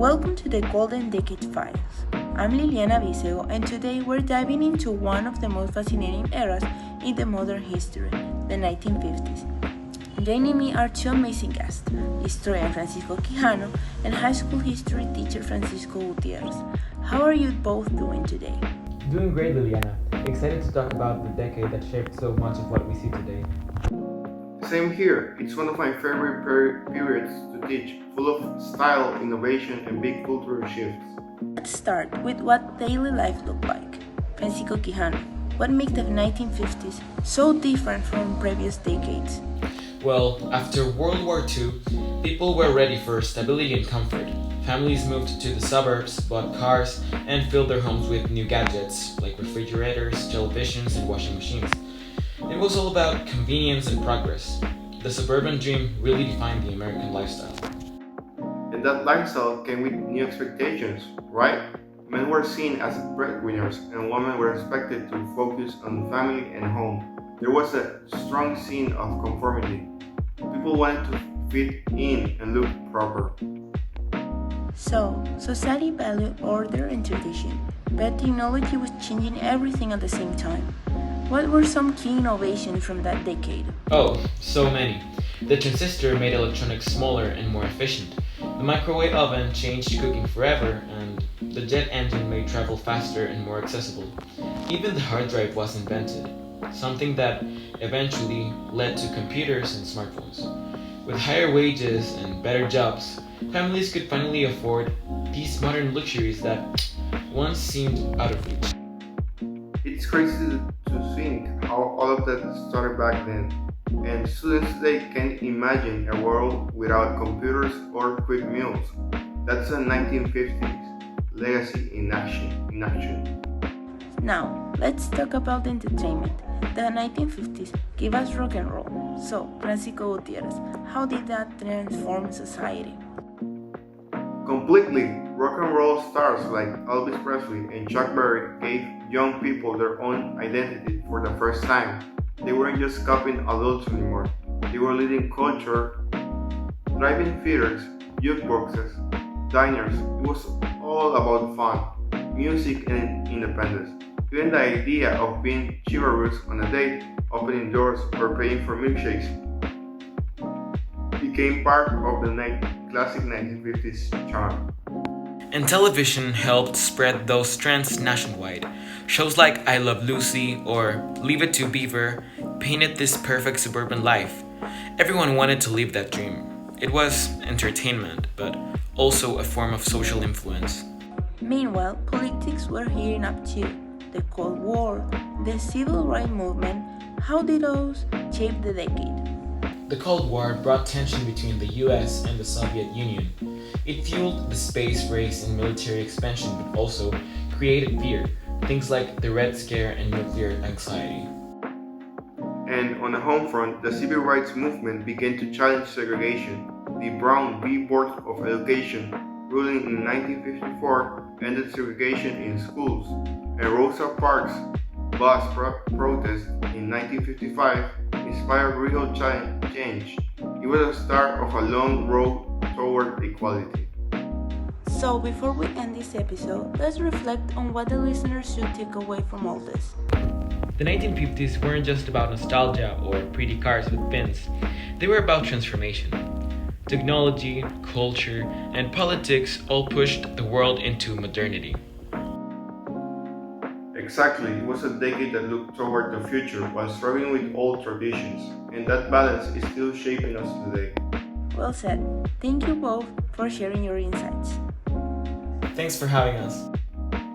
Welcome to the Golden Decade Files. I'm Liliana Visego, and today we're diving into one of the most fascinating eras in the modern history, the 1950s. Joining me are two amazing guests, historian Francisco Quijano and high school history teacher Francisco Gutierrez. How are you both doing today? Doing great, Liliana. Excited to talk about the decade that shaped so much of what we see today. Same here. It's one of my favorite periods to teach, full of style, innovation, and big cultural shifts. Let's start with what daily life looked like. Francisco Quijano, what makes the 1950s so different from previous decades? Well, after World War II, people were ready for stability and comfort. Families moved to the suburbs, bought cars, and filled their homes with new gadgets like refrigerators, televisions, and washing machines. It was all about convenience and progress. The suburban dream really defined the American lifestyle. And that lifestyle came with new expectations, right? Men were seen as breadwinners, and women were expected to focus on family and home. There was a strong scene of conformity. People wanted to fit in and look proper. So, society valued order and tradition, but technology was changing everything at the same time. What were some key innovations from that decade? Oh, so many. The transistor made electronics smaller and more efficient. The microwave oven changed cooking forever, and the jet engine made travel faster and more accessible. Even the hard drive was invented, something that eventually led to computers and smartphones. With higher wages and better jobs, families could finally afford these modern luxuries that once seemed out of reach. It's crazy to think how all of that started back then. And students today can't imagine a world without computers or quick meals. That's a 1950s legacy in action. Now, let's talk about entertainment. The 1950s gave us rock and roll. So, Francisco Gutierrez, how did that transform society? Completely, rock and roll stars like Elvis Presley and Chuck Berry gave young people their own identity for the first time. They weren't just copying adults anymore. They were leading culture, drive-in theaters, jukeboxes, diners. It was all about fun, music, and independence. Even the idea of being chivalrous on a date, opening doors, or paying for milkshakes became part of the classic 1950s charm. And television helped spread those trends nationwide. Shows like I Love Lucy or Leave It to Beaver painted this perfect suburban life. Everyone wanted to live that dream. It was entertainment, but also a form of social influence. Meanwhile, politics were heating up too. The Cold War, the Civil Rights Movement, how did those shape the decade? The Cold War brought tension between the US and the Soviet Union. It fueled the space race and military expansion, but also created fear, things like the Red Scare and nuclear anxiety. And on the home front, the civil rights movement began to challenge segregation. The Brown v. Board of Education ruling in 1954 ended segregation in schools, and Rosa Parks' bus protest in 1955 inspired real change. It was the start of a long road toward equality. So, before we end this episode, let's reflect on what the listeners should take away from all this. The 1950s weren't just about nostalgia or pretty cars with pins, they were about transformation. Technology, culture, and politics all pushed the world into modernity. Exactly, it was a decade that looked toward the future while struggling with old traditions, and that balance is still shaping us today. Well said. Thank you both for sharing your insights. Thanks for having us.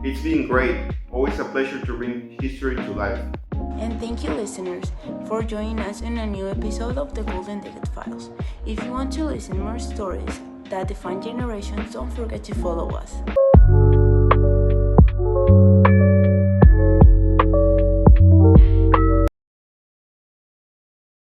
It's been great, always a pleasure to bring history to life. And thank you, listeners, for joining us in a new episode of the Golden Decade Files. If you want to listen more stories that define generations, don't forget to follow us.